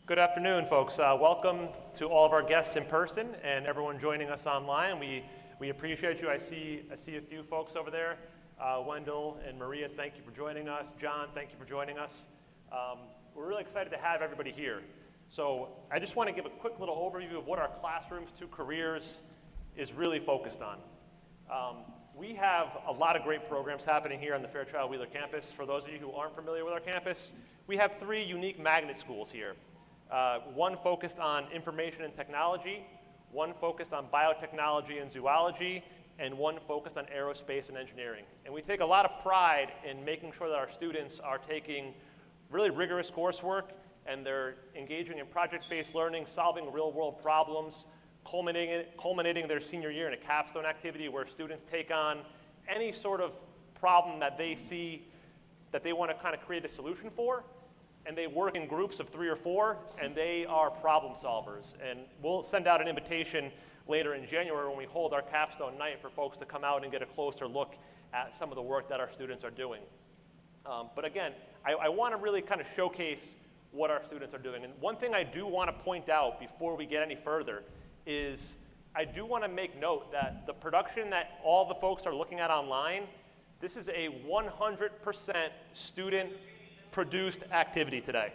Good afternoon, folks. Welcome to all of our guests in person and everyone joining us online. We appreciate you. I see a few folks over there. Wendell and Maria, thank you for joining us. John, thank you for joining us. We're really excited to have everybody here. So I just want to give a quick little overview of what our Classrooms to Careers is really focused on. We have a lot of great programs happening here on the Fairchild Wheeler campus. For those of you who aren't familiar with our campus, we have 3 unique magnet schools here. One focused on information and technology, one focused on biotechnology and zoology, and one focused on aerospace and engineering. And we take a lot of pride in making sure that our students are taking really rigorous coursework and they're engaging in project-based learning, solving real-world problems, culminating their senior year in a capstone activity where students take on any sort of problem that they see that they want to kind of create a solution for, and they work in groups of 3 or 4, and they are problem solvers. And we'll send out an invitation later in January when we hold our capstone night for folks to come out and get a closer look at some of the work that our students are doing. But again, I want to really kind of showcase what our students are doing. And one thing I do want to point out before we get any further is I do want to make note that the production that all the folks are looking at online, this is a 100% student-produced activity today.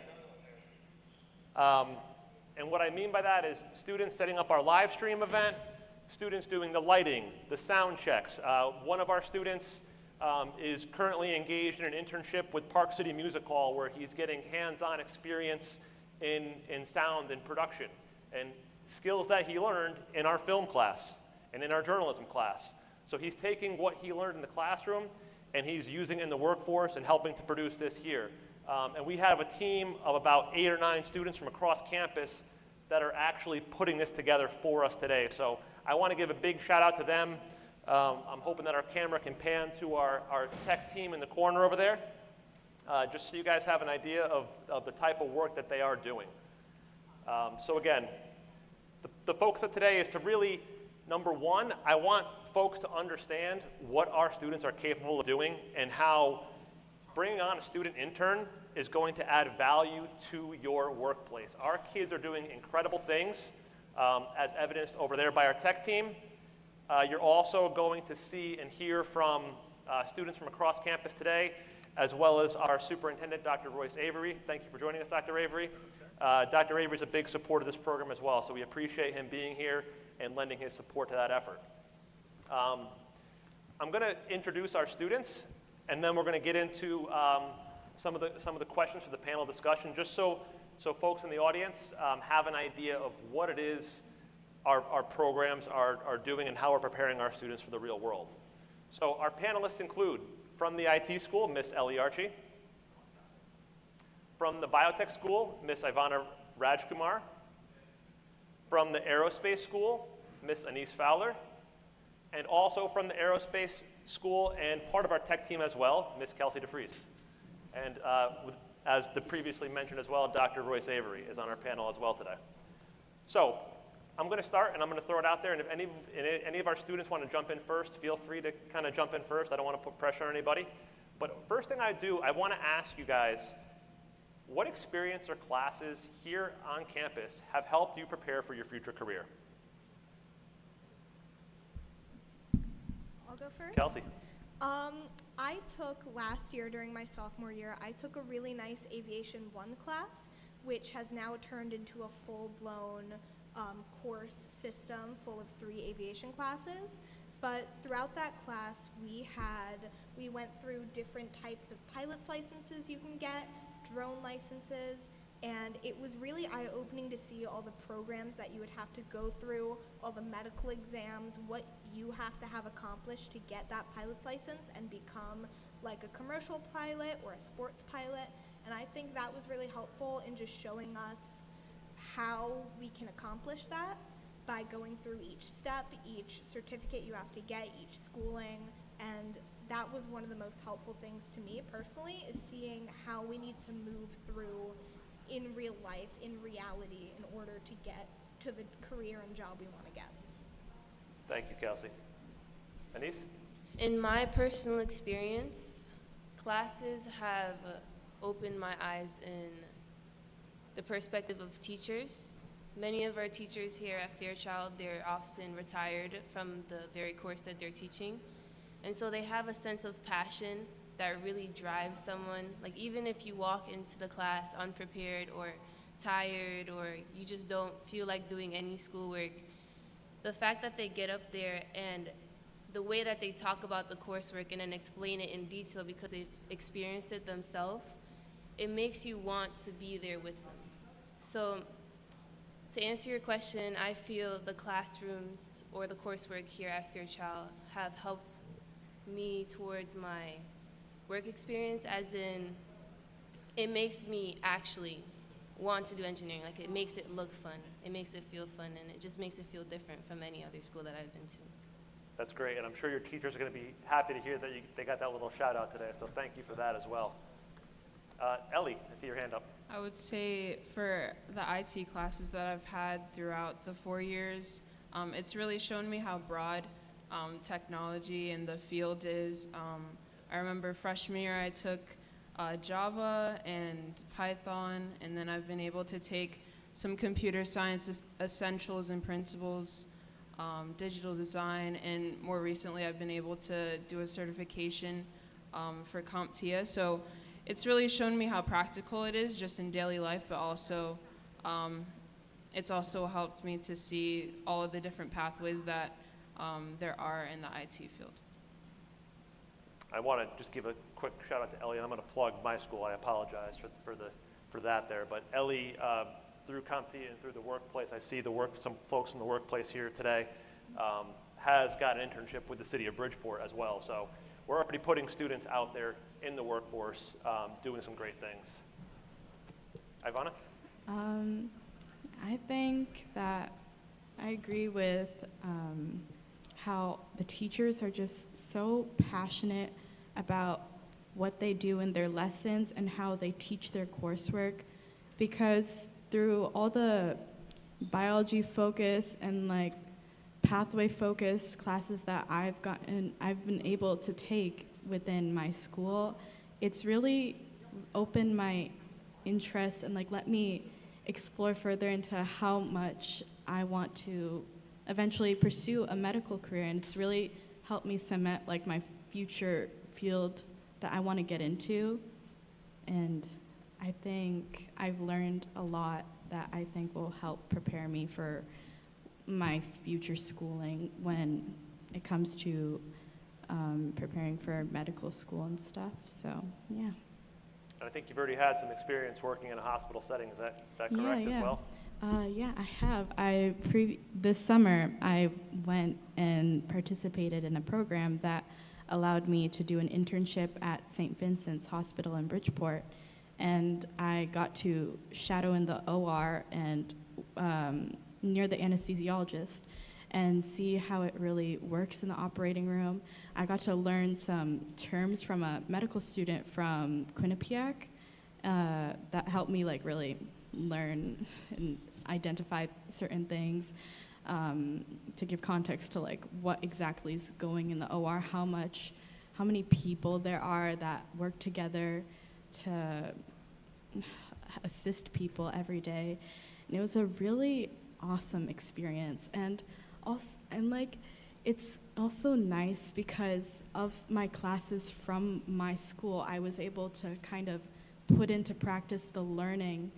And what I mean by that is students setting up our live stream event, students doing the lighting, the sound checks. One of our students is currently engaged in an internship with Park City Music Hall where he's getting hands-on experience in sound and production and skills that he learned in our film class and in our journalism class. So he's taking what he learned in the classroom and he's using it in the workforce and helping to produce this here. And we have a team of about 8 or 9 students from across campus that are actually putting this together for us today. So I want to give a big shout out to them. I'm hoping that our camera can pan to our tech team in the corner over there, just so you guys have an idea of the type of work that they are doing. So again, the focus of today is to really, number one, I want folks to understand what our students are capable of doing and how bringing on a student intern is going to add value to your workplace. Our kids are doing incredible things, as evidenced over there by our tech team. You're also going to see and hear from students from across campus today, as well as our superintendent, Dr. Royce Avery. Thank you for joining us, Dr. Avery. Dr. Avery is a big supporter of this program as well, so we appreciate him being here and lending his support to that effort. I'm going to introduce our students, and then we're going to get into some of the questions for the panel discussion, just so folks in the audience have an idea of what it is our programs are doing and how we're preparing our students for the real world. So our panelists include, from the IT school, Miss Ellie Archie. From the biotech school, Miss Ivana Rajkumar. From the aerospace school, Miss Anise Fowler. And also from the aerospace school and part of our tech team as well, Miss Kelsey DeFries. And as the previously mentioned as well, Dr. Royce Avery is on our panel as well today. So I'm going to start and I'm going to throw it out there, and if any of our students want to jump in first, feel free to kind of jump in first. I don't want to put pressure on anybody. But first thing I do, I want to ask you guys, what experience or classes here on campus have helped you prepare for your future career? I'll go first. Kelsey. I took last year during my sophomore year, I took a really nice Aviation 1 class, which has now turned into a full-blown course system full of 3 aviation classes. But throughout that class, we went through different types of pilot's licenses you can get, drone licenses, and it was really eye-opening to see all the programs that you would have to go through, all the medical exams, what you have to have accomplished to get that pilot's license and become like a commercial pilot or a sports pilot. And I think that was really helpful in just showing us how we can accomplish that by going through each step, each certificate you have to get, each schooling, and that was one of the most helpful things to me personally, is seeing how we need to move through in real life, in reality, in order to get to the career and job we want to get. Thank you, Kelsey. Anise? In my personal experience, classes have opened my eyes in the perspective of teachers. Many of our teachers here at Fairchild, they're often retired from the very course that they're teaching. And so they have a sense of passion that really drives someone. Like even if you walk into the class unprepared or tired or you just don't feel like doing any schoolwork, the fact that they get up there and the way that they talk about the coursework and then explain it in detail because they've experienced it themselves, it makes you want to be there with them. So to answer your question, I feel the classrooms or the coursework here at Fairchild have helped me towards my work experience, as in it makes me actually want to do engineering. Like it makes it look fun, it makes it feel fun, and it just makes it feel different from any other school that I've been to. That's great, and I'm sure your teachers are going to be happy to hear that they got that little shout out today, so thank you for that as well. Ellie, I see your hand up. I would say for the IT classes that I've had throughout the 4 years, it's really shown me how broad technology and the field is. I remember freshman year I took Java and Python, and then I've been able to take some computer science essentials and principles, digital design, and more recently I've been able to do a certification for CompTIA. So it's really shown me how practical it is just in daily life, but also it's also helped me to see all of the different pathways that there are in the IT field. I want to just give a quick shout out to Ellie, and I'm going to plug my school. I apologize for that there, but Ellie, through CompTIA and through the workplace, I see some folks in the workplace here today, has got an internship with the city of Bridgeport as well. So we're already putting students out there in the workforce doing some great things. Ivana? I think that I agree with how the teachers are just so passionate about what they do in their lessons and how they teach their coursework, because through all the biology focus and like pathway focus classes that I've been able to take within my school, it's really opened my interest and like let me explore further into how much I want to eventually pursue a medical career, and it's really helped me cement like my future field that I want to get into. And I think I've learned a lot that I think will help prepare me for my future schooling when it comes to preparing for medical school and stuff. So yeah. And I think you've already had some experience working in a hospital setting. Is that correct as well? Yeah, I have. This summer, I went and participated in a program that allowed me to do an internship at St. Vincent's Hospital in Bridgeport. And I got to shadow in the OR and near the anesthesiologist and see how it really works in the operating room. I got to learn some terms from a medical student from Quinnipiac that helped me like really learn and identify certain things, to give context to like what exactly is going in the OR, how many people there are that work together to assist people every day. And it was a really awesome experience. And like it's also nice because of my classes from my school, I was able to kind of put into practice the learning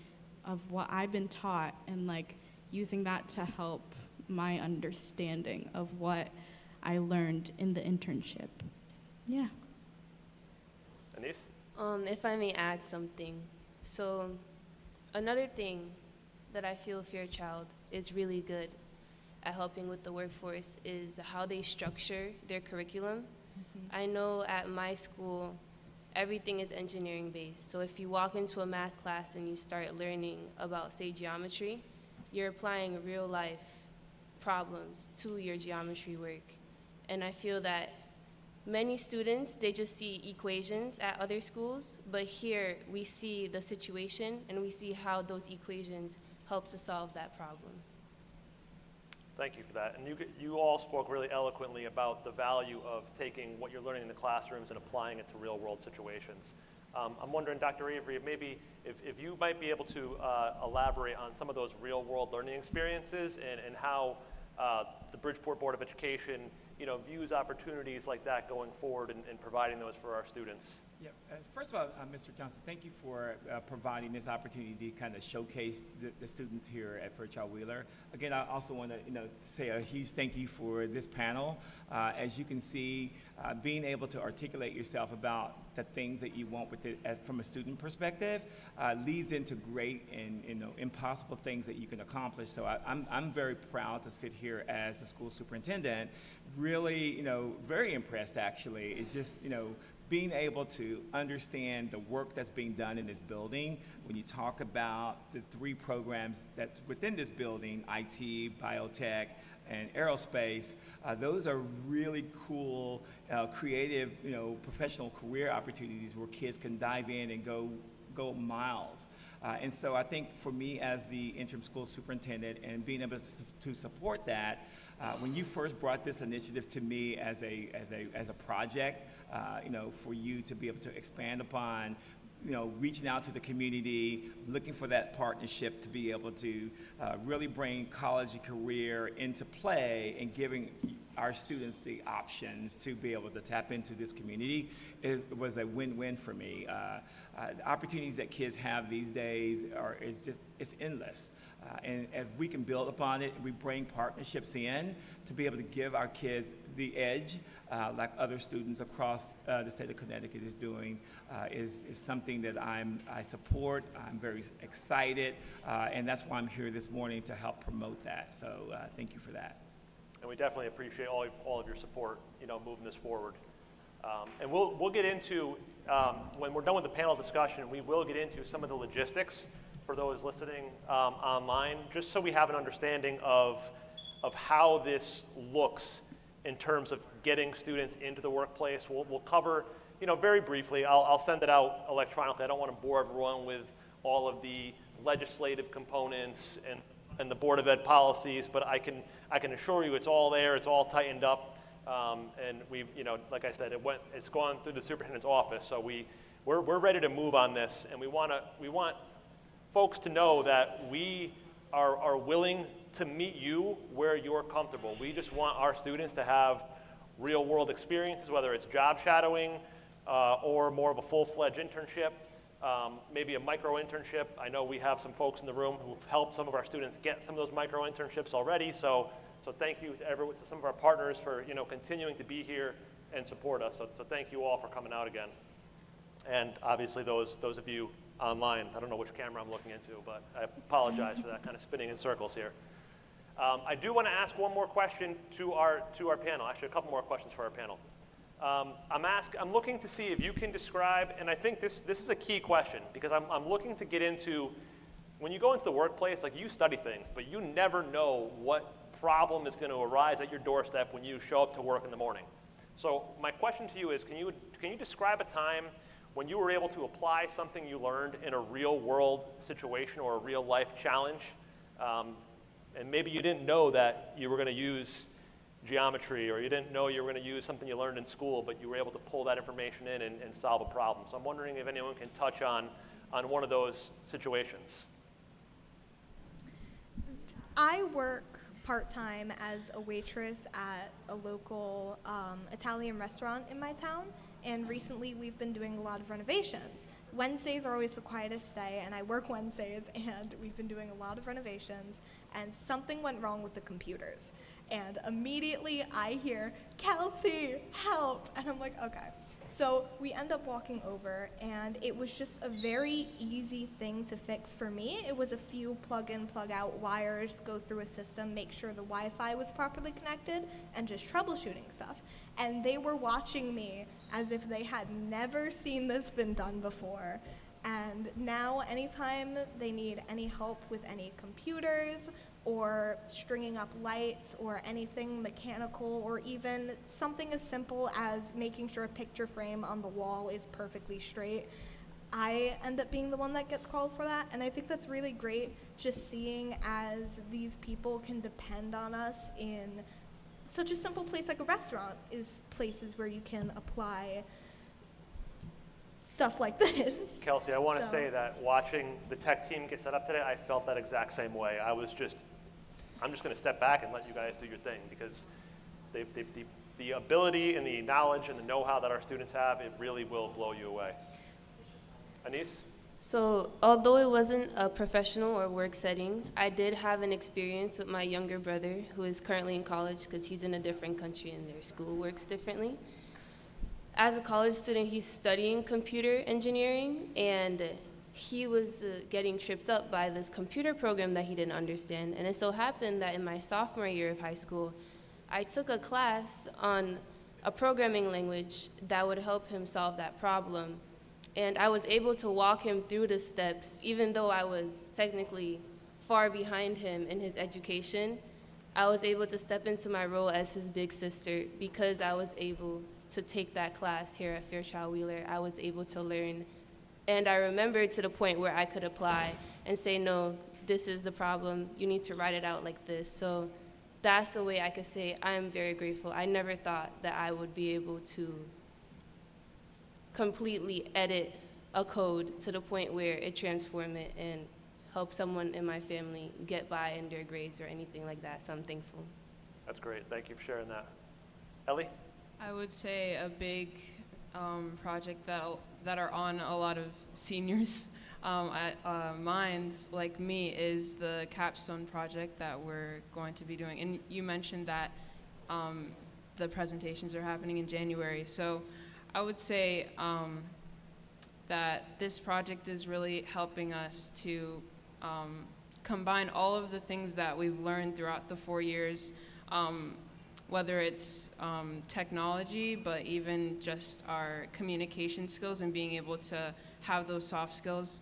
of what I've been taught and like using that to help my understanding of what I learned in the internship. Yeah. Anise? If I may add something. So another thing that I feel Fairchild is really good at helping with the workforce is how they structure their curriculum. Mm-hmm. I know at my school, everything is engineering based. So if you walk into a math class and you start learning about, say, geometry, you're applying real life problems to your geometry work. And I feel that many students, they just see equations at other schools, but here we see the situation and we see how those equations help to solve that problem. Thank you for that. And you all spoke really eloquently about the value of taking what you're learning in the classrooms and applying it to real world situations. I'm wondering, Dr. Avery, if you might be able to elaborate on some of those real-world learning experiences and how the Bridgeport Board of Education, views opportunities like that going forward and providing those for our students. Yeah. First of all, Mr. Johnson, thank you for providing this opportunity to kind of showcase the students here at Fairchild Wheeler. Again, I also want to say a huge thank you for this panel. As you can see, being able to articulate yourself about the things that you want with it from a student perspective leads into great and impossible things that you can accomplish. So I'm very proud to sit here as a school superintendent. Really, very impressed actually. It's just being able to understand the work that's being done in this building. When you talk about the 3 programs that's within this building, IT, biotech, and aerospace, those are really cool, creative, professional career opportunities where kids can dive in and go miles. And so I think for me as the interim school superintendent and being able to support that, when you first brought this initiative to me as a project, for you to be able to expand upon, reaching out to the community, looking for that partnership to be able to really bring college and career into play and giving our students the options to be able to tap into this community, it was a win-win for me. The opportunities that kids have these days it's endless. And if we can build upon it, we bring partnerships in to be able to give our kids the edge, like other students across the state of Connecticut is doing, is something that I support. I'm very excited, and that's why I'm here this morning to help promote that. So thank you for that. And we definitely appreciate all of your support, moving this forward. And we'll get into, when we're done with the panel discussion, we will get into some of the logistics for those listening online, just so we have an understanding of how this looks in terms of getting students into the workplace. We'll cover, very briefly. I'll send it out electronically. I don't want to bore everyone with all of the legislative components and the Board of Ed policies, but I can assure you it's all there. It's all tightened up, and we've, like I said, it's gone through the superintendent's office. So we're ready to move on this, and we want folks to know that we are willing to meet you where you're comfortable. We just want our students to have real world experiences, whether it's job shadowing or more of a full-fledged internship, maybe a micro internship. I know we have some folks in the room who've helped some of our students get some of those micro internships already. So thank you to some of our partners for continuing to be here and support us. So thank you all for coming out again. And obviously those of you online, I don't know which camera I'm looking into, but I apologize for that kind of spinning in circles here. I do want to ask one more question to our panel, actually a couple more questions for our panel. I'm looking to see if you can describe, and I think this is a key question, because I'm looking to get into, when you go into the workplace, like you study things, but you never know what problem is going to arise at your doorstep when you show up to work in the morning. So my question to you is, can you describe a time when you were able to apply something you learned in a real world situation or a real life challenge, and maybe you didn't know that you were going to use geometry, or you didn't know you were going to use something you learned in school, but you were able to pull that information in and solve a problem. So I'm wondering if anyone can touch on one of those situations. I work part-time as a waitress at a local Italian restaurant in my town, and recently we've been doing a lot of renovations. Wednesdays are always the quietest day, and I work Wednesdays, and we've been doing a lot of renovations, and something went wrong with the computers. And immediately I hear, "Kelsey, help!" And I'm like, okay. So we end up walking over, and it was just a very easy thing to fix for me. It was a few plug-in, plug-out wires, go through a system, make sure the Wi-Fi was properly connected, and just troubleshooting stuff. And they were watching me as if they had never seen this been done before. And now anytime they need any help with any computers or stringing up lights or anything mechanical, or even something as simple as making sure a picture frame on the wall is perfectly straight, I end up being the one that gets called for that. And I think that's really great, just seeing as these people can depend on us in such a simple place like a restaurant is places where you can apply stuff like this. Kelsey, I want to So- say that watching the tech team get set up today, I felt that exact same way. I'm just going to step back and let you guys do your thing, because the ability and the knowledge and the know-how that our students have, it really will blow you away. Anise? So, although it wasn't a professional or work setting, I did have an experience with my younger brother, who is currently in college because he's in a different country and their school works differently. As a college student, he's studying computer engineering, and he was getting tripped up by this computer program that he didn't understand. And it so happened that in my sophomore year of high school, I took a class on a programming language that would help him solve that problem. And I was able to walk him through the steps, even though I was technically far behind him in his education. I was able to step into my role as his big sister because I was able to take that class here at Fairchild Wheeler. I was able to learn, and I remembered to the point where I could apply and say, no, this is the problem. You need to write it out like this. So that's the way I could say I'm very grateful. I never thought that I would be able to completely edit a code to the point where it transformed it and help someone in my family get by in their grades or anything like that. So I'm thankful. That's great. Thank you for sharing that. Ellie? I would say a big project that are on a lot of seniors' minds, like me, is the capstone project that we're going to be doing. And you mentioned that the presentations are happening in January. So I would say that this project is really helping us to combine all of the things that we've learned throughout the 4 years, whether it's technology, but even just our communication skills and being able to have those soft skills.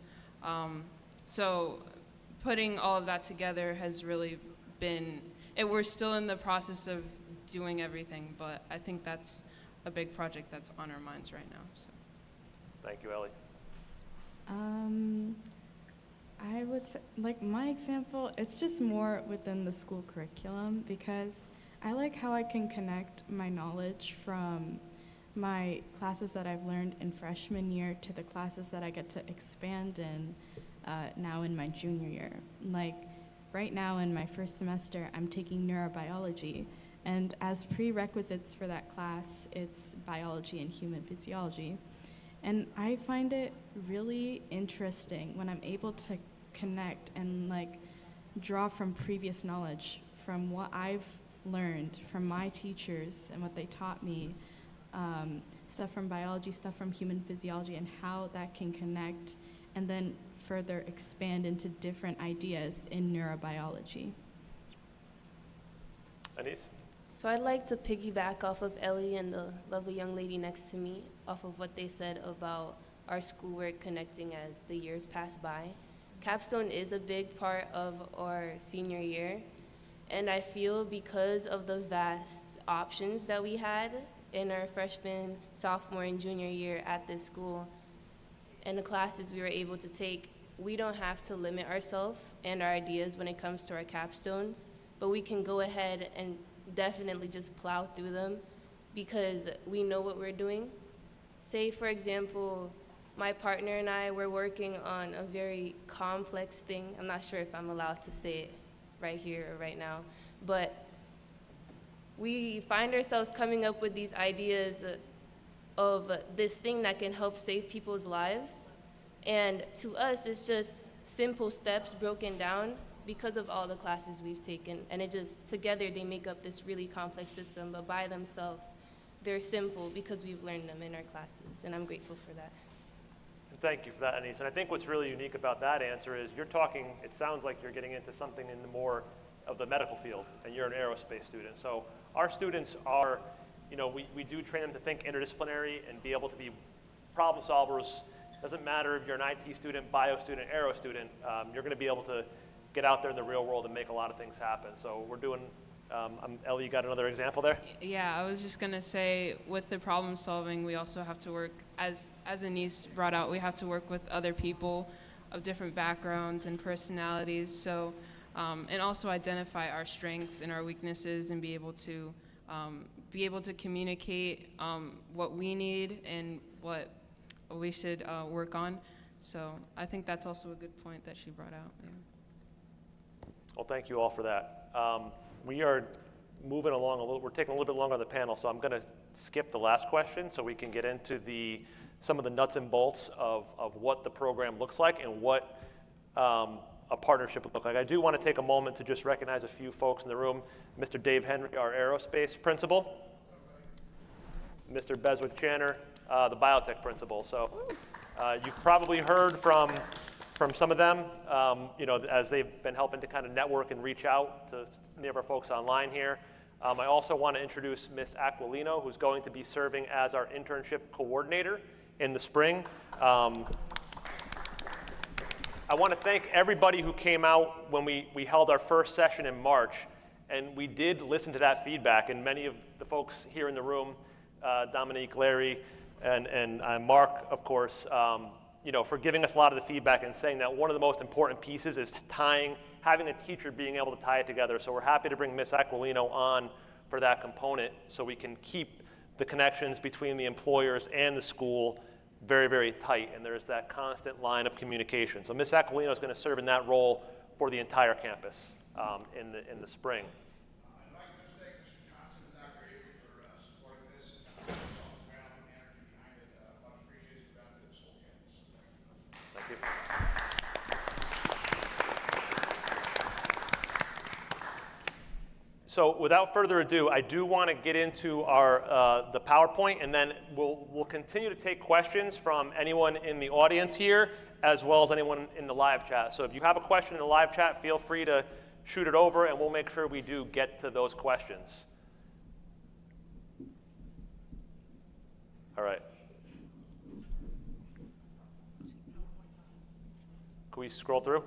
So putting all of that together has really been, we're still in the process of doing everything, but I think that's a big project that's on our minds right now. So. Thank you, Ellie. I would say, like my example, it's just more within the school curriculum, because I like how I can connect my knowledge from my classes that I've learned in freshman year to the classes that I get to expand in now in my junior year. Like right now in my first semester, I'm taking neurobiology, and as prerequisites for that class, it's biology and human physiology. And I find it really interesting when I'm able to connect and like draw from previous knowledge, from what I've learned from my teachers and what they taught me, stuff from biology, stuff from human physiology, and how that can connect and then further expand into different ideas in neurobiology. Anise? So I'd like to piggyback off of Ellie and the lovely young lady next to me, off of what they said about our schoolwork connecting as the years pass by. Capstone is a big part of our senior year, and I feel because of the vast options that we had in our freshman, sophomore, and junior year at this school, and the classes we were able to take, we don't have to limit ourselves and our ideas when it comes to our capstones, but we can go ahead and definitely just plow through them because we know what we're doing. Say, for example, my partner and I were working on a very complex thing. I'm not sure if I'm allowed to say it right here or right now, but we find ourselves coming up with these ideas of this thing that can help save people's lives. And to us, it's just simple steps broken down because of all the classes we've taken. And it just, together, they make up this really complex system, but by themselves, they're simple because we've learned them in our classes, and I'm grateful for that. Thank you for that, Anise. And I think what's really unique about that answer is you're talking, it sounds like you're getting into something in the more of the medical field, and you're an aerospace student. So our students are, we do train them to think interdisciplinary and be able to be problem solvers. Doesn't matter if you're an IT student, bio student, aero student, you're gonna be able to get out there in the real world and make a lot of things happen. So we're doing, Ellie, you got another example there? Yeah, I was just gonna say, with the problem solving, we also have to work, as Anise brought out, we have to work with other people of different backgrounds and personalities. So, and also identify our strengths and our weaknesses and be able to communicate what we need and we should work on. So I think that's also a good point that she brought out. Yeah. Well, thank you all for that. We are moving along a little, we're taking a little bit longer on the panel, so I'm going to skip the last question so we can get into some of the nuts and bolts of what the program looks like and what a partnership would look like. I do want to take a moment to just recognize a few folks in the room. Mr. Dave Henry, our aerospace principal. Mr. Beswick Channer, the biotech principal. So you've probably heard from some of them, as they've been helping to kind of network and reach out to many of our folks online here. I also want to introduce Ms. Aquilino, who's going to be serving as our internship coordinator in the spring. I want to thank everybody who came out when we held our first session in March, and we did listen to that feedback, and many of the folks here in the room, Dominique, Larry, and Mark, of course, for giving us a lot of the feedback and saying that one of the most important pieces is having a teacher being able to tie it together. So we're happy to bring Ms. Aquilino on for that component so we can keep the connections between the employers and the school very, very tight, and there's that constant line of communication. So Ms. Aquilino is going to serve in that role for the entire campus in the spring. I'd like to thank Mr. Johnson and Dr. Avery for supporting this and the energy behind it. Much appreciated the benefit of this whole campus. Thank you. So without further ado, I do want to get into the PowerPoint, and then we'll continue to take questions from anyone in the audience here, as well as anyone in the live chat. So if you have a question in the live chat, feel free to shoot it over, and we'll make sure we do get to those questions. All right. Can we scroll through?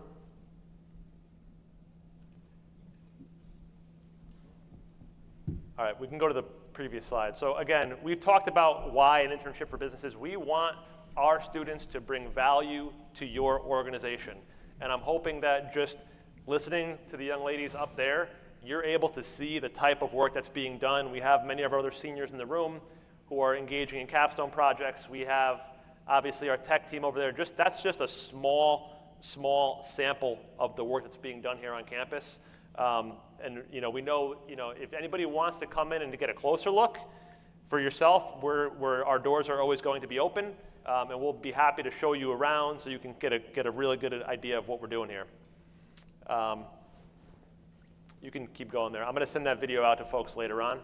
All right, we can go to the previous slide. So again, we've talked about why an internship for businesses. We want our students to bring value to your organization. And I'm hoping that just listening to the young ladies up there, you're able to see the type of work that's being done. We have many of our other seniors in the room who are engaging in capstone projects. We have obviously our tech team over there. That's just a small sample of the work that's being done here on campus. And we know, if anybody wants to come in and to get a closer look for yourself, our doors are always going to be open, and we'll be happy to show you around so you can get a really good idea of what we're doing here. You can keep going there. I'm going to send that video out to folks later on.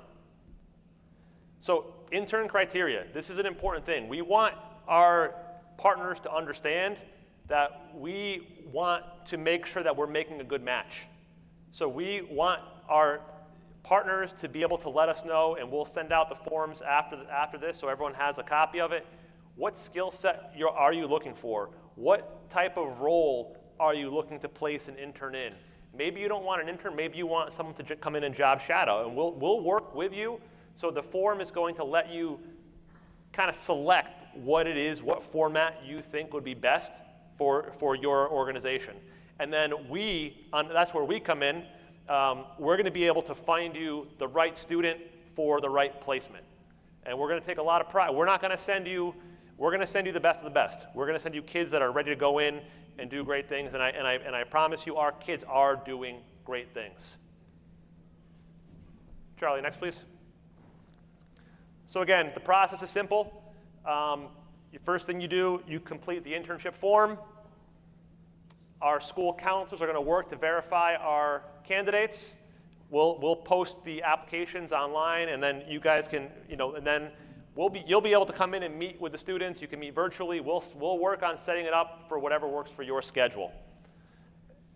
So intern criteria, this is an important thing. We want our partners to understand that we want to make sure that we're making a good match. So we want our partners to be able to let us know, and we'll send out the forms after this so everyone has a copy of it. What skill set are you looking for? What type of role are you looking to place an intern in? Maybe you don't want an intern, maybe you want someone to come in and job shadow, and we'll work with you. So the form is going to let you kind of select what it is, what format you think would be best for your organization. And then that's where we come in. We're going to be able to find you the right student for the right placement. And we're going to take a lot of pride. We're going to send you the best of the best. We're going to send you kids that are ready to go in and do great things. And I promise you, our kids are doing great things. Charlie, next please. So again, the process is simple. The first thing you do, you complete the internship form. Our school counselors are going to work to verify our candidates. We'll post the applications online, and then you guys can, and then you'll be able to come in and meet with the students. You can meet virtually. We'll work on setting it up for whatever works for your schedule.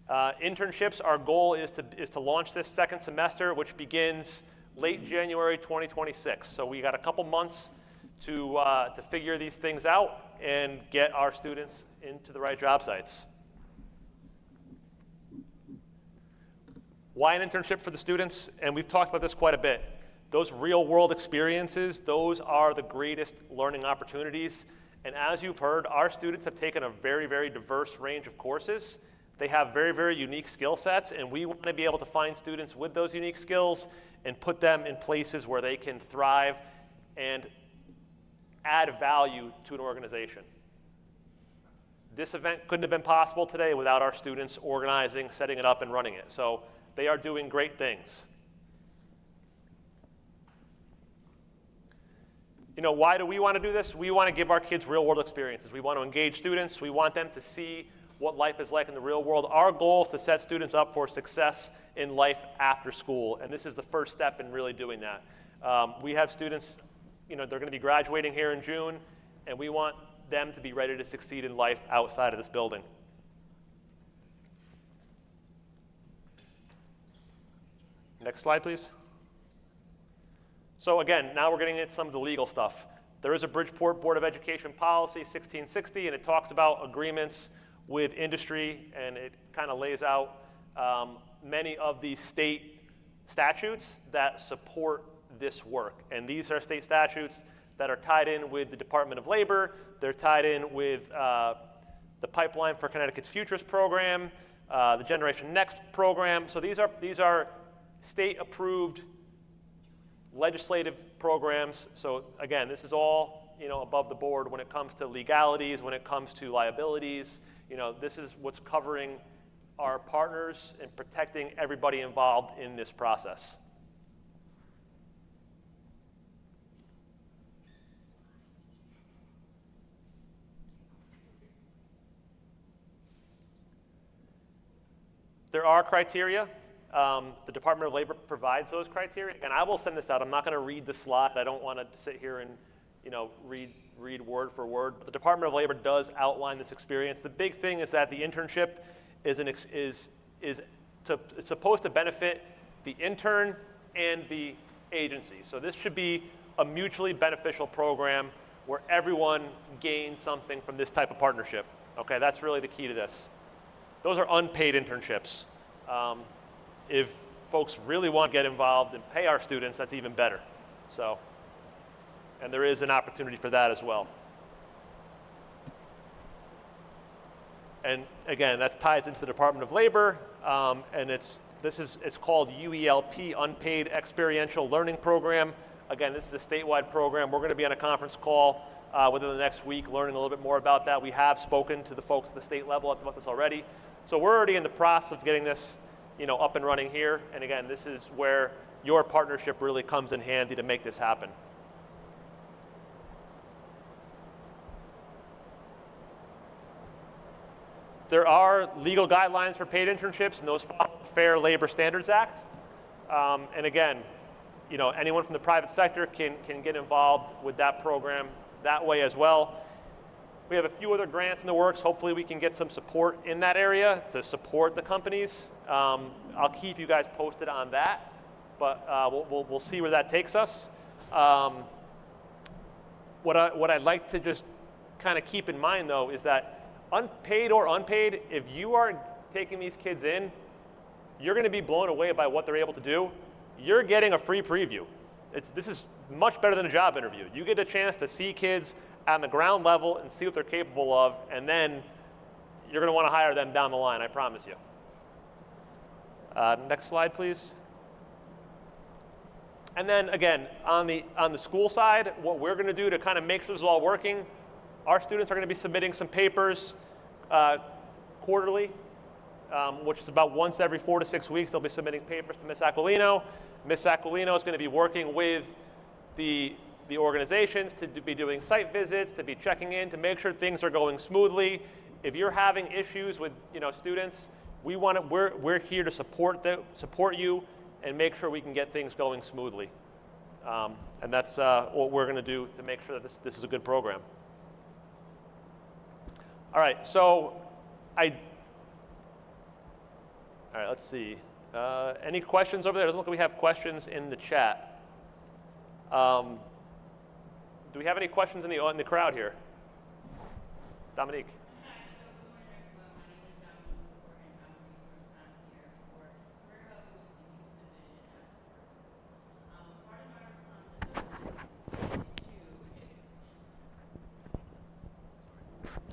Internships, our goal is to launch this second semester, which begins late January 2026. So we got a couple months to figure these things out and get our students into the right job sites. Why an internship for the students? And we've talked about this quite a bit. Those real world experiences, those are the greatest learning opportunities. And as you've heard, our students have taken a very, very diverse range of courses. They have very, very unique skill sets, and we want to be able to find students with those unique skills and put them in places where they can thrive and add value to an organization. This event couldn't have been possible today without our students organizing, setting it up, and running it. So they are doing great things. You know, why do we want to do this? We want to give our kids real-world experiences. We want to engage students. We want them to see what life is like in the real world. Our goal is to set students up for success in life after school, and this is the first step in really doing that. We have students, you know, they're going to be graduating here in June, and we want them to be ready to succeed in life outside of this building. Next slide, please. So again, now we're getting into some of the legal stuff. There is a Bridgeport Board of Education policy, 1660, and it talks about agreements with industry, and it kind of lays out many of the state statutes that support this work. And these are state statutes that are tied in with the Department of Labor. They're tied in with the Pipeline for Connecticut's Futures program, the Generation Next program. So these are state-approved legislative programs. So again, this is all, you know, above the board when it comes to legalities, when it comes to liabilities. You know, this is what's covering our partners and protecting everybody involved in this process. There are criteria. The Department of Labor provides those criteria, and I will send this out. I'm not going to read the slide. I don't want to sit here and, you know, read word for word. But the Department of Labor does outline this experience. The big thing is that the internship is supposed to benefit the intern and the agency. So this should be a mutually beneficial program where everyone gains something from this type of partnership. Okay, that's really the key to this. Those are unpaid internships. If folks really want to get involved and pay our students, that's even better. So, and there is an opportunity for that as well. And again, that ties into the Department of Labor, and it's called UELP, Unpaid Experiential Learning Program. Again, this is a statewide program. We're going to be on a conference call within the next week, learning a little bit more about that. We have spoken to the folks at the state level about this already. So we're already in the process of getting this, you know, up and running here. And again, this is where your partnership really comes in handy to make this happen. There are legal guidelines for paid internships, and those follow the Fair Labor Standards Act. And again, you know, anyone from the private sector can get involved with that program that way as well. We have a few other grants in the works. Hopefully we can get some support in that area to support the companies. I'll keep you guys posted on that, but we'll see where that takes us. What I'd like to just kind of keep in mind, though, is that unpaid or unpaid, if you are taking these kids in, you're going to be blown away by what they're able to do. You're getting a free preview. This is much better than a job interview. You get a chance to see kids on the ground level and see what they're capable of, and then you're going to want to hire them down the line, I promise you. Next slide, please. And then again, on the school side, what we're going to do to kind of make sure this is all working, our students are going to be submitting some papers quarterly, which is about once every 4 to 6 weeks. They'll be submitting papers to Ms. Aquilino. Ms. Aquilino is going to be working with the organizations to be doing site visits, to be checking in, to make sure things are going smoothly. If you're having issues with, you know, students, we're here to support you and make sure we can get things going smoothly. And that's what we're going to do to make sure that this is a good program. All right, so all right, let's see. Any questions over there? It doesn't look like we have questions in the chat. Do we have any questions in the crowd here? Dominique.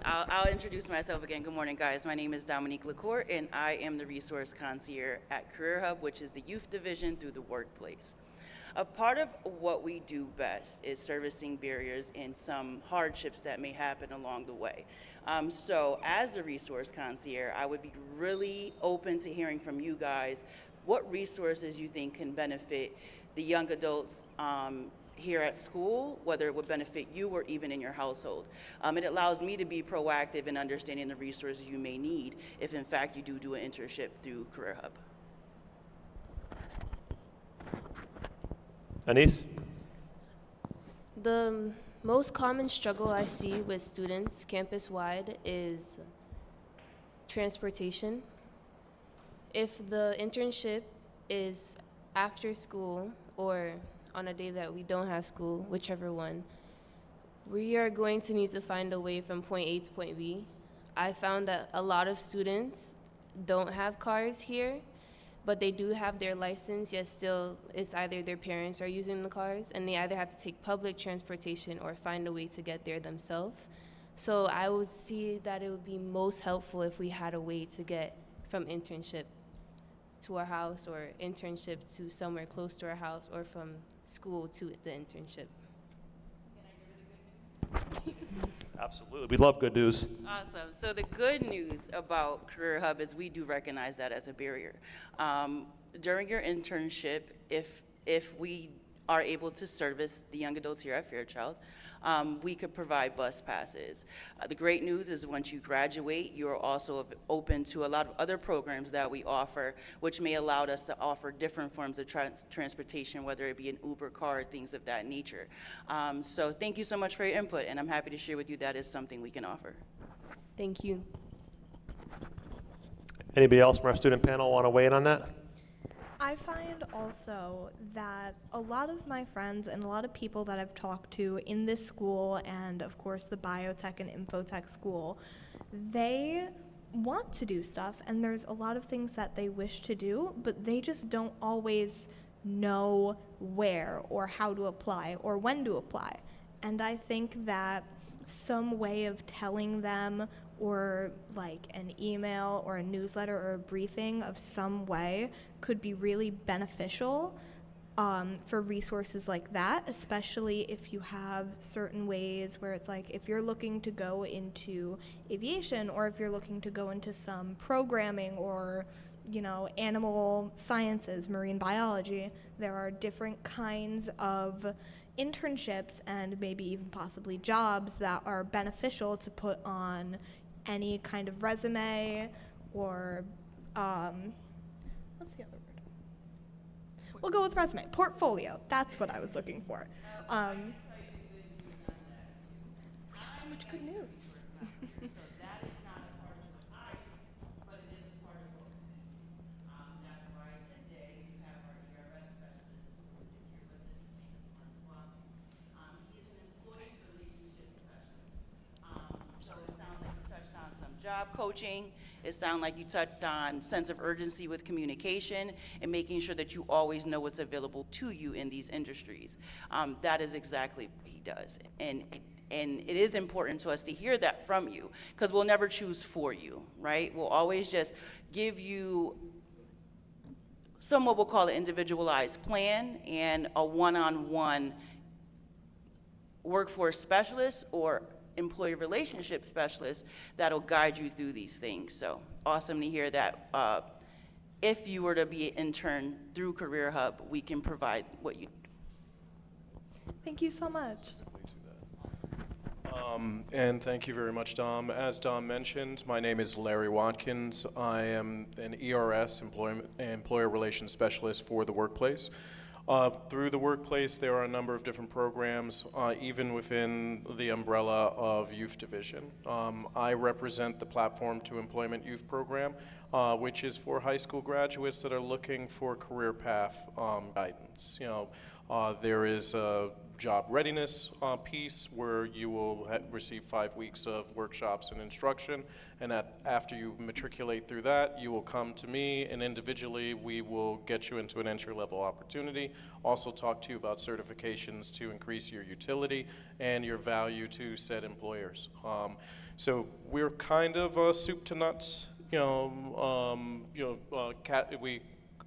I'll introduce myself again. Good morning, guys. My name is Dominique LaCour, and I am the Resource Concierge at Career Hub, which is the youth division through the workplace. A part of what we do best is servicing barriers and some hardships that may happen along the way. So as the resource concierge, I would be really open to hearing from you guys what resources you think can benefit the young adults here at school, whether it would benefit you or even in your household. It allows me to be proactive in understanding the resources you may need if in fact you do an internship through Career Hub. Anise? The most common struggle I see with students campus-wide is transportation. If the internship is after school or on a day that we don't have school, whichever one, we are going to need to find a way from point A to point B. I found that a lot of students don't have cars here, but they do have their license, yet still it's either their parents are using the cars, and they either have to take public transportation or find a way to get there themselves. So I would see that it would be most helpful if we had a way to get from internship to our house, or internship to somewhere close to our house, or from school to the internship. Absolutely. We love good news. Awesome. So the good news about Career Hub is we do recognize that as a barrier. During your internship, if we are able to service the young adults here at Fairchild, we could provide bus passes. The great news is once you graduate, you're also open to a lot of other programs that we offer, which may allow us to offer different forms of transportation, whether it be an Uber car, things of that nature. So thank you so much for your input, and I'm happy to share with you that is something we can offer. Thank you. Anybody else from our student panel want to weigh in on that? I find also that a lot of my friends and a lot of people that I've talked to in this school, and of course the biotech and infotech school, they want to do stuff, and there's a lot of things that they wish to do, but they just don't always know where or how to apply or when to apply. And I think that some way of telling them, or like an email or a newsletter or a briefing of some way, could be really beneficial for resources like that, especially if you have certain ways where it's like, if you're looking to go into aviation, or if you're looking to go into some programming, or animal sciences, marine biology, there are different kinds of internships and maybe even possibly jobs that are beneficial to put on any kind of resume, or what's the other word? We'll go with resume. Portfolio. That's what I was looking for. We have so much good news. Job coaching. It sounds like you touched on sense of urgency with communication and making sure that you always know what's available to you in these industries. That is exactly what he does. And it is important to us to hear that from you, because we'll never choose for you, right? We'll always just give you some what we'll call an individualized plan and a one-on-one workforce specialist or employee relationship specialist that'll guide you through these things. So awesome to hear that if you were to be an intern through Career Hub, we can provide what you. Thank you so much. And thank you very much, Dom. As Dom mentioned, my name is Larry Watkins. I am an ERS, Employer Relations Specialist for the workplace. Through the workplace, there are a number of different programs, even within the umbrella of Youth Division. I represent the Platform to Employment Youth Program, which is for high school graduates that are looking for career path guidance. There is a job readiness piece where you will receive 5 weeks of workshops and instruction, and after you matriculate through that, you will come to me, and individually we will get you into an entry-level opportunity, also talk to you about certifications to increase your utility and your value to said employers. So we're kind of soup to nuts. We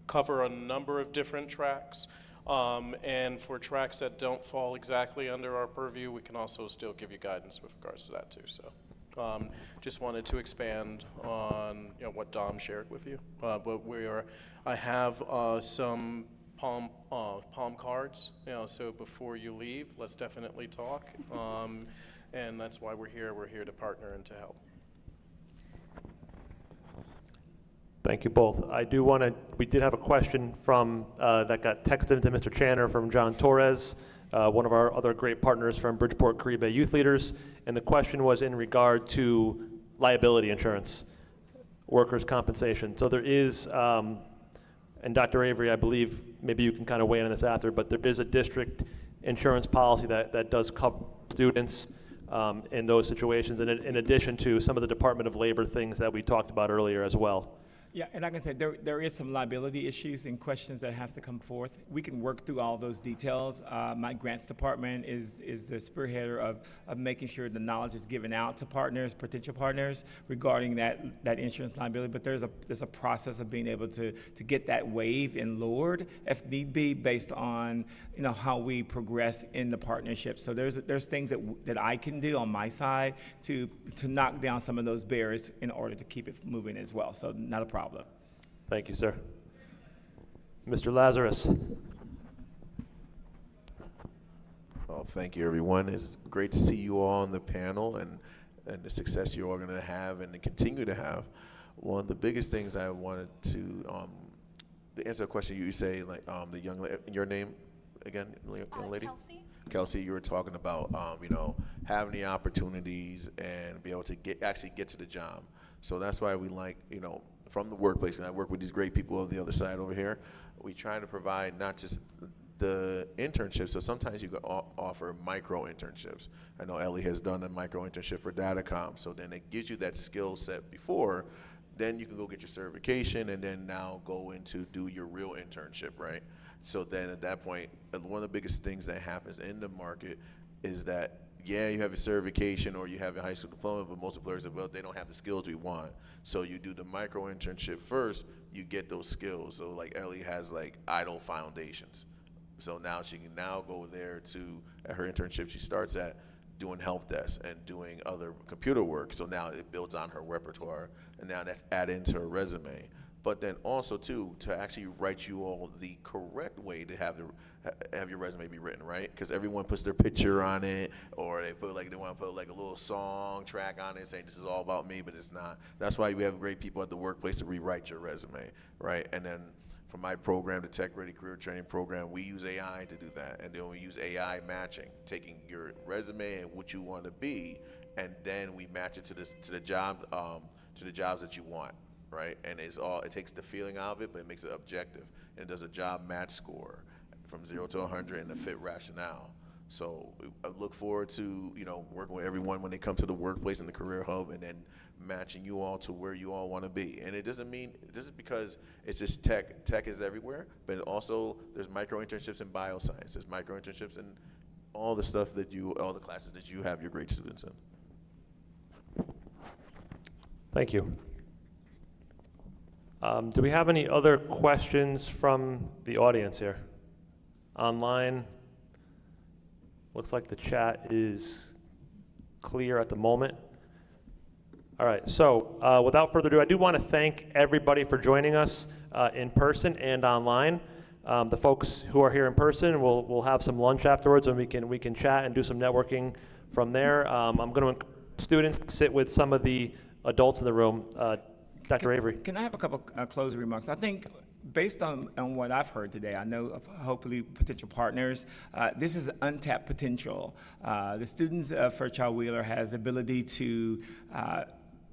cover a number of different tracks. And for tracks that don't fall exactly under our purview, we can also still give you guidance with regards to that too. So just wanted to expand on what Dom shared with you. But I have some palm cards, so before you leave, let's definitely talk. And that's why we're here. We're here to partner and to help. Thank you both. We did have a question from, that got texted to Mr. Channer from John Torres, one of our other great partners from Bridgeport Caribe Youth Leaders. And the question was in regard to liability insurance, workers' compensation. So there is, and Dr. Avery, I believe, maybe you can kind of weigh in on this after, but there is a district insurance policy that does cover students in those situations, and in addition to some of the Department of Labor things that we talked about earlier as well. Yeah, and like I said, there is some liability issues and questions that have to come forth. We can work through all those details. My grants department is the spearheader of making sure the knowledge is given out to partners, potential partners, regarding that insurance liability. But there's a process of being able to get that waived and lowered, if need be, based on how we progress in the partnership. So there's things that I can do on my side to knock down some of those barriers in order to keep it moving as well. So not a problem. Thank you, sir. Mr. Lazarus. Well, thank you, everyone. It's great to see you all on the panel and the success you're all going to have and to continue to have. One of the biggest things I wanted to answer a question you say, like the young lady, your name again, young lady? Kelsey. Kelsey, you were talking about having the opportunities and be able to actually get to the job. So that's why we like, from the workplace, and I work with these great people on the other side over here, we try to provide not just the internships, so sometimes you can offer micro internships. I know Ellie has done a micro internship for Datacom, so then it gives you that skill set before, then you can go get your certification and then now go into do your real internship, right? So then at that point, one of the biggest things that happens in the market is that yeah, you have a certification or you have a high school diploma, but most employers say, well, they don't have the skills we want. So you do the micro internship first, you get those skills. So like Ellie has like IDLE foundations. So now she can now go there at her internship, she starts at doing help desk and doing other computer work. So now it builds on her repertoire, and now that's added into her resume. But then also too, to actually write you all the correct way to have your resume be written, right? Because everyone puts their picture on it, or they want to put like a little song track on it saying this is all about me, but it's not. That's why we have great people at the workplace to rewrite your resume, right? And then for my program, the Tech Ready Career Training Program, we use AI to do that, and then we use AI matching, taking your resume and what you want to be, and then we match it to the jobs that you want. Right, and it takes the feeling out of it, but it makes it objective, and it does a job match score from 0 to 100 and the fit rationale. So I look forward to working with everyone when they come to the workplace and the career hub, and then matching you all to where you all want to be. And this is because it's just tech is everywhere, but also there's micro internships in bioscience, there's micro internships in all the stuff all the classes that you have your great students in. Thank you. Do we have any other questions from the audience here? Online? Looks like the chat is clear at the moment. All right, so without further ado, I do want to thank everybody for joining us in person and online. The folks who are here in person, we'll have some lunch afterwards, and we can chat and do some networking from there. I'm going to encourage students to sit with some of the adults in the room. Dr. Avery. Can I have a couple closing remarks? I think based on what I've heard today, I know of hopefully potential partners, this is untapped potential. The students of Fairchild Wheeler has the ability to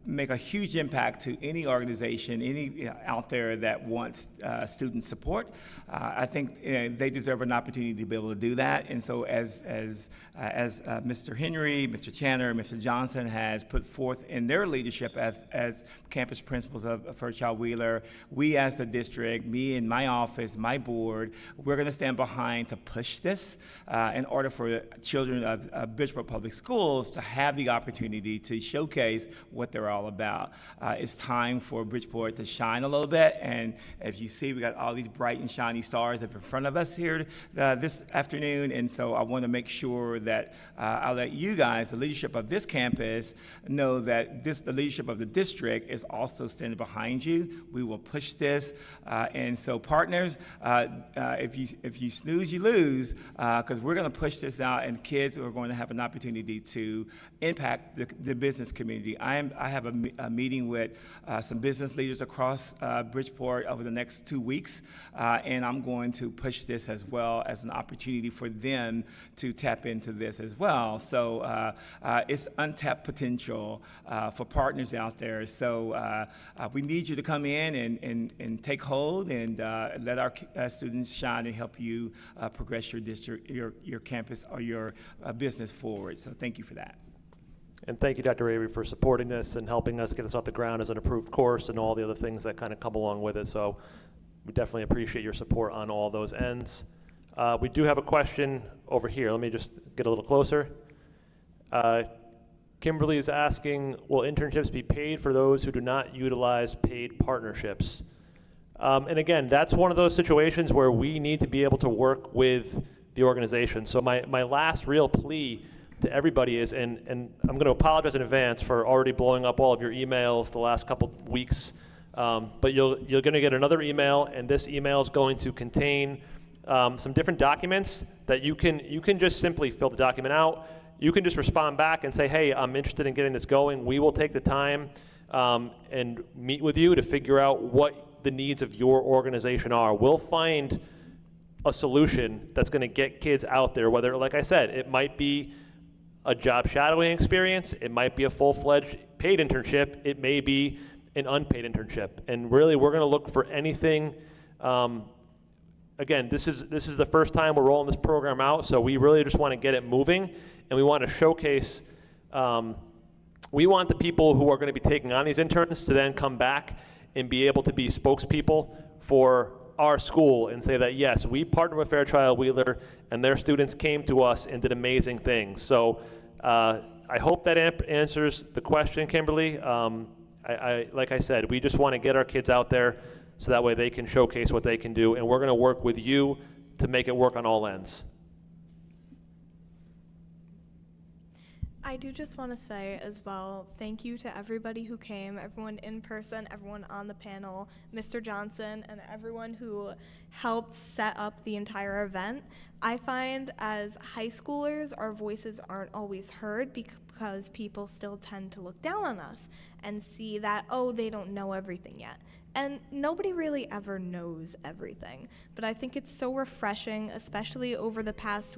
make a huge impact to any organization, any out there that wants student support. I think they deserve an opportunity to be able to do that. And so as Mr. Henry, Mr. Channer, Mr. Johnson has put forth in their leadership as campus principals of Fairchild Wheeler, we as the district, me and my office, my board, we're going to stand behind to push this in order for children of Bridgeport Public Schools to have the opportunity to showcase what they're all about. It's time for Bridgeport to shine a little bit, and as you see, we got all these bright and shiny stars up in front of us here this afternoon, and so I want to make sure that I'll let you guys, the leadership of this campus, know that the leadership of the district is also standing behind you. We will push this, and so partners, if you snooze, you lose, because we're going to push this out, and kids are going to have an opportunity to impact the business community. I have a meeting with some business leaders across Bridgeport over the next 2 weeks, and I'm going to push this as well as an opportunity for them to tap into this as well. So it's untapped potential for partners out there. So we need you to come in and take hold and let our students shine and help you progress your district, your campus, or your business forward. So thank you for that. And thank you, Dr. Avery, for supporting this and helping us get us off the ground as an approved course and all the other things that kind of come along with it. So we definitely appreciate your support on all those ends. We do have a question over here. Let me just get a little closer. Kimberly is asking, will internships be paid for those who do not utilize paid partnerships? And again, that's one of those situations where we need to be able to work with the organization. So my last real plea to everybody is, and I'm going to apologize in advance for already blowing up all of your emails the last couple weeks, but you're going to get another email, and this email is going to contain some different documents that you can just simply fill the document out. You can just respond back and say, hey, I'm interested in getting this going. We will take the time and meet with you to figure out what the needs of your organization are. We'll find a solution that's going to get kids out there, whether, like I said, it might be a job shadowing experience, it might be a full-fledged paid internship, it may be an unpaid internship. And really, we're going to look for anything. Again, this is the first time we're rolling this program out, so we really just want to get it moving, and we want to showcase, we want the people who are going to be taking on these interns to then come back and be able to be spokespeople for our school and say that, yes, we partnered with Fairchild Wheeler and their students came to us and did amazing things. So I hope that answers the question, Kimberly. Like I said, we just want to get our kids out there so that way they can showcase what they can do, and we're going to work with you to make it work on all ends. I do just want to say as well, thank you to everybody who came, everyone in person, everyone on the panel, Mr. Johnson, and everyone who helped set up the entire event. I find as high schoolers, our voices aren't always heard because people still tend to look down on us and see that, oh, they don't know everything yet. And nobody really ever knows everything. But I think it's so refreshing, especially over the past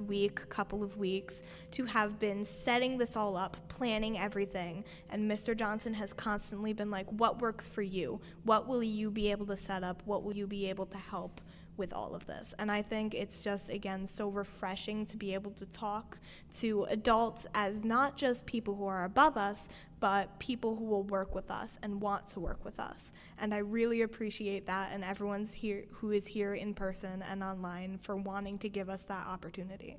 couple of weeks, to have been setting this all up, planning everything. And Mr. Johnson has constantly been like, what works for you? What will you be able to set up? What will you be able to help with all of this? And I think it's just, again, so refreshing to be able to talk to adults as not just people who are above us, but people who will work with us and want to work with us. And I really appreciate that, and everyone's here who is here in person and online for wanting to give us that opportunity.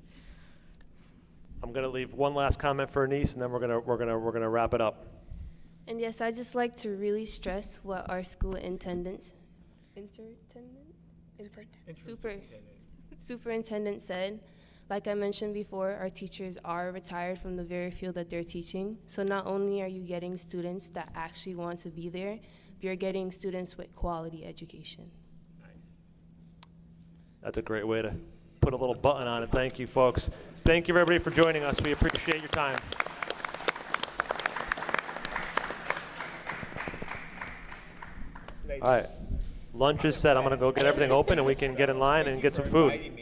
I'm going to leave one last comment for Anise, and then we're going to wrap it up. And yes, I just like to really stress what our school superintendent said. Like I mentioned before, our teachers are retired from the very field that they're teaching. So not only are you getting students that actually want to be there, but you're getting students with quality education. Nice. That's a great way to put a little button on it. Thank you, folks. Thank you, everybody, for joining us. We appreciate your time. All right. Lunch is set. I'm going to go get everything open, and we can get in line and get some food.